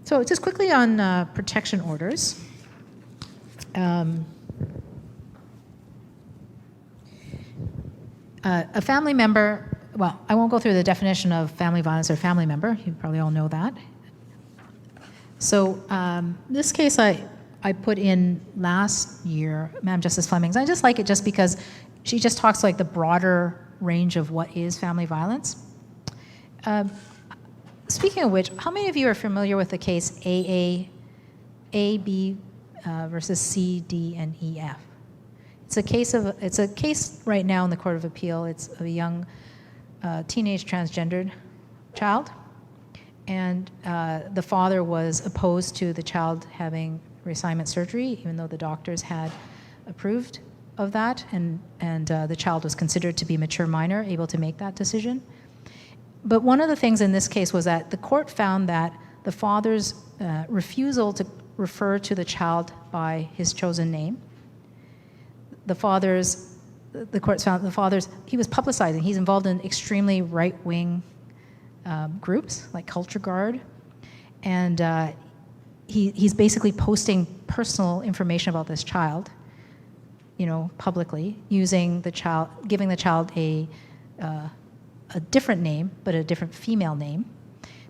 So just quickly on protection orders. A family member, well, I won't go through the definition of family violence or family member. You probably all know that. So this case I put in last year, Madam Justice Fleming's. I just like it just because she just talks like the broader range of what is family violence. Speaking of which, how many of you are familiar with the case A, B versus C, D, and E, F? It's a case right now in the Court of Appeal. It's of a young teenage transgendered child, and the father was opposed to the child having reassignment surgery, even though the doctors had approved of that, and the child was considered to be a mature minor, able to make that decision. But one of the things in this case was that the court found that the father's refusal to refer to the child by his chosen name, the courts found he was publicizing, he's involved in extremely right-wing groups like Culture Guard, and he's basically posting personal information about this child, publicly, giving the child a different name, but a different female name.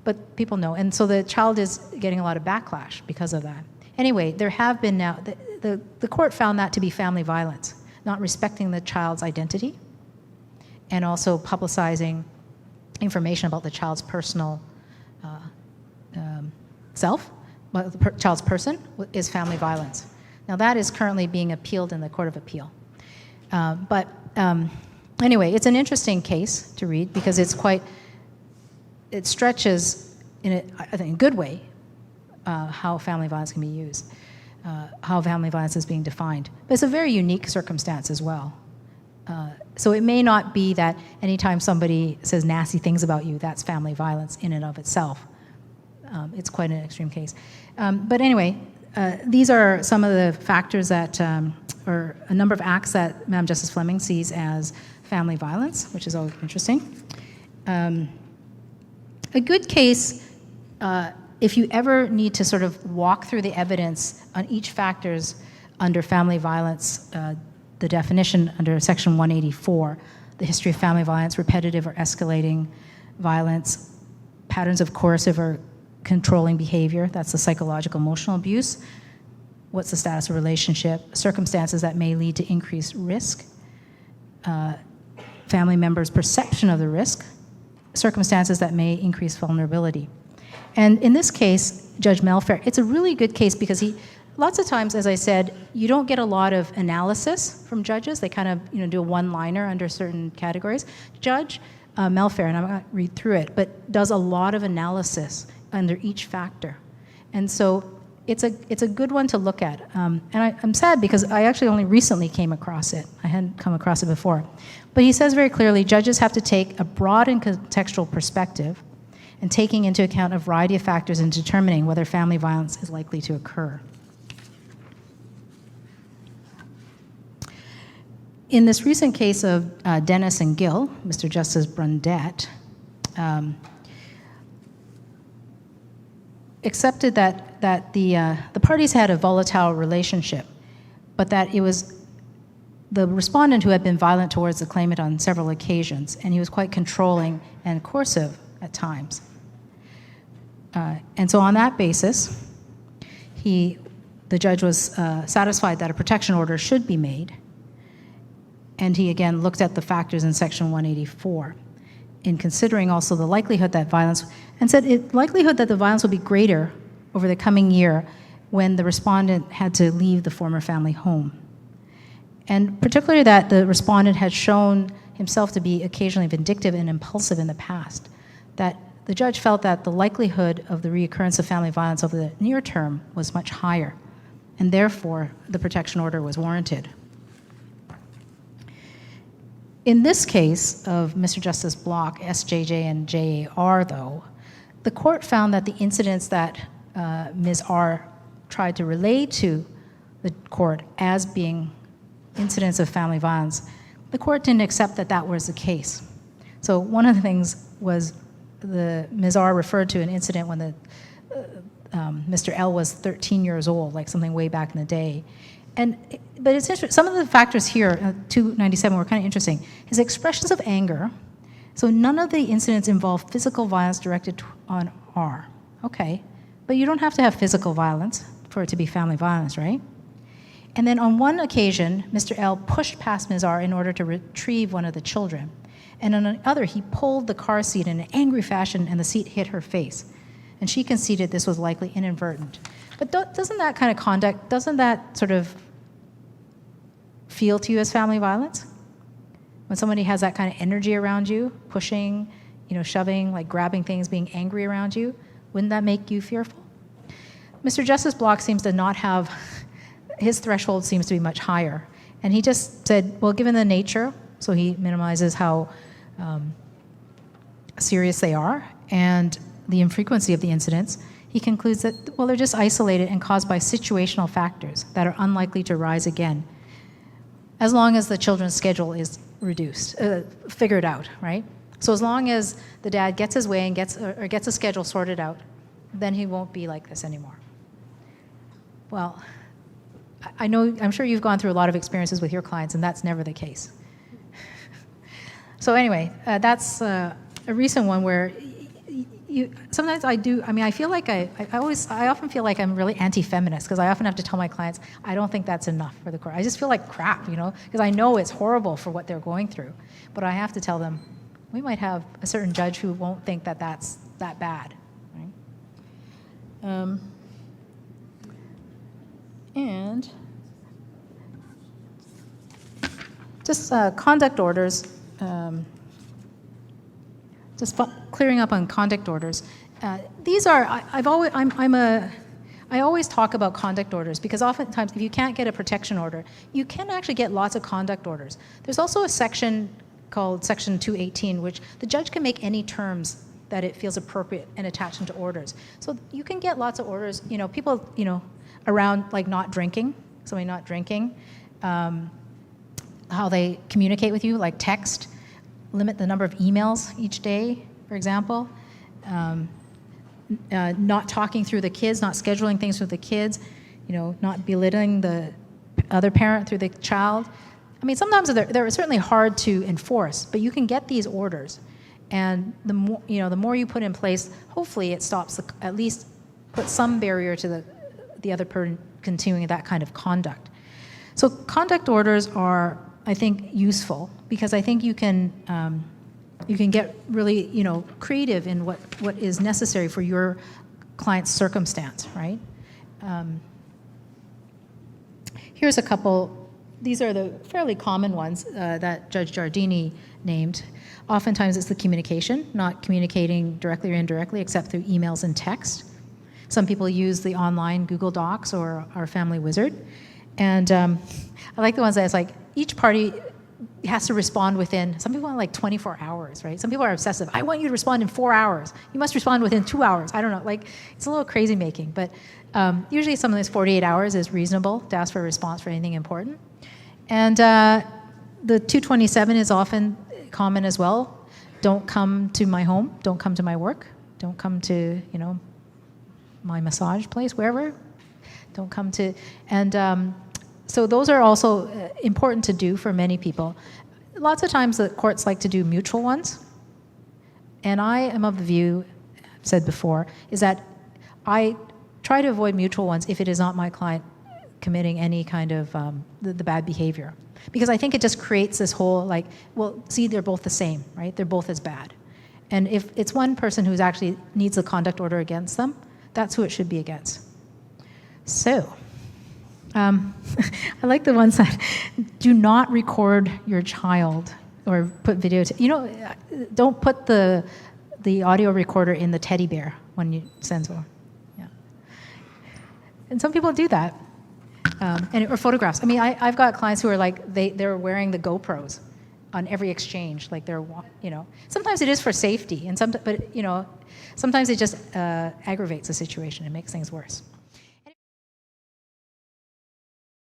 But people know, and so the child is getting a lot of backlash because of that. Anyway, there have been now, the court found that to be family violence, not respecting the child's identity, and also publicizing information about the child's personal self, the child's person, is family violence. Now that is currently being appealed in the Court of Appeal. Anyway, it's an interesting case to read because it stretches in a good way how family violence can be used, how family violence is being defined. But it's a very unique circumstance as well. So it may not be that anytime somebody says nasty things about you, that's family violence in and of itself. It's quite an extreme case. But anyway, these are some of the factors that, or a number of acts that Madam Justice Fleming sees as family violence, which is always interesting. A good case, if you ever need to sort of walk through the evidence on each factors under family violence, the definition under Section 184, the history of family violence, repetitive or escalating violence, patterns of coercive or controlling behavior, that's the psychological emotional abuse, what's the status of relationship, circumstances that may lead to increased risk, family members' perception of the risk, circumstances that may increase vulnerability. And in this case, Judge Melfair, it's a really good case because lots of times, as I said, you don't get a lot of analysis from judges. They kind of do a one-liner under certain categories. Judge Melfair, and I'm not going to read through it, but does a lot of analysis under each factor. And so it's a good one to look at. And I'm sad because I actually only recently came across it. I hadn't come across it before. But he says very clearly, judges have to take a broad and contextual perspective and taking into account a variety of factors in determining whether family violence is likely to occur. In this recent case of Dennis and Gill, Mr. Justice Brundett accepted that the parties had a volatile relationship, but that it was the respondent who had been violent towards the claimant on several occasions, and he was quite controlling and coercive at times. And so on that basis, the judge was satisfied that a protection order should be made, and he again looked at the factors in Section 184 in considering also the likelihood that violence, and said likelihood that the violence will be greater over the coming year when the respondent had to leave the former family home. And particularly that the respondent had shown himself to be occasionally vindictive and impulsive in the past, that the judge felt that the likelihood of the reoccurrence of family violence over the near term was much higher, and therefore the protection order was warranted. In this case of Mr. Justice Block, SJJ and JAR, though, the court found that the incidents that Ms. R tried to relay to the court as being incidents of family violence, the court didn't accept that that was the case. So one of the things was Ms. R referred to an incident when Mr. L was 13 years old, like something way back in the day. But it's interesting, some of the factors here, 297, were kind of interesting. His expressions of anger, so none of the incidents involved physical violence directed on R. Okay, but you don't have to have physical violence for it to be family violence, right? And then on one occasion, Mr. L pushed past Ms. R in order to retrieve one of the children. And on another, he pulled the car seat in an angry fashion and the seat hit her face. And she conceded this was likely inadvertent. But doesn't that kind of conduct, doesn't that sort of feel to you as family violence? When somebody has that kind of energy around you, pushing, shoving, like grabbing things, being angry around you, wouldn't that make you fearful? Mr. Justice Block seems to not have, his threshold seems to be much higher. And he just said, well, given the nature, so he minimizes how serious they are and the infrequency of the incidents, he concludes that, well, they're just isolated and caused by situational factors that are unlikely to rise again, as long as the children's schedule is figured out, right? So as long as the dad gets his way and gets a schedule sorted out, then he won't be like this anymore. Well, I'm sure you've gone through a lot of experiences with your clients, and that's never the case. So anyway, that's a recent one where sometimes I feel like I often feel like I'm really anti-feminist, because I often have to tell my clients, I don't think that's enough for the court. I just feel like crap, because I know it's horrible for what they're going through. But I have to tell them, we might have a certain judge who won't think that that's that bad, right? And just conduct orders, clearing up on conduct orders. These are, I always talk about conduct orders, because oftentimes if you can't get a protection order, you can actually get lots of conduct orders. There's also a section called Section 218, which the judge can make any terms that it feels appropriate and attach them to orders. So you can get lots of orders, people, around like not drinking, somebody not drinking, how they communicate with you, like text, limit the number of emails each day, for example, not talking through the kids, not scheduling things with the kids, not belittling the other parent through the child. I mean, sometimes they're certainly hard to enforce, but you can get these orders, and the more you put in place, hopefully it stops, at least put some barrier to the other person continuing that kind of conduct. So conduct orders are, I think, useful, because I think you can get really, creative in what is necessary for your client's circumstance, right? Here's a couple. These are the fairly common ones that Judge Giardini named. Oftentimes it's the communication, not communicating directly or indirectly except through emails and text. Some people use the online Google Docs or our Family Wizard. And I like the ones that it's like each party has to respond within, some people want like 24 hours, right? Some people are obsessive. I want you to respond in 4 hours. You must respond within 2 hours. I don't know, like it's a little crazy making, but usually something that's 48 hours is reasonable to ask for a response for anything important. And the 227 is often common as well. Don't come to my home, don't come to my work, don't come to, my massage place, wherever. Don't come to, and so those are also important to do for many people. Lots of times the courts like to do mutual ones. And I am of the view, I've said before, is that I try to avoid mutual ones if it is not my client committing any kind of the bad behavior. Because I think it just creates this whole like, well, see, they're both the same, right? They're both as bad. And if it's one person who's actually needs a conduct order against them, that's who it should be against. So, I like the ones that do not record your child or put video. Don't put the audio recorder in the teddy bear when you send one. Yeah. And some people do that. Or photographs. I mean, I've got clients who are like, they're wearing the GoPros on every exchange, like they're, Sometimes it is for safety, but sometimes it just aggravates the situation and makes things worse.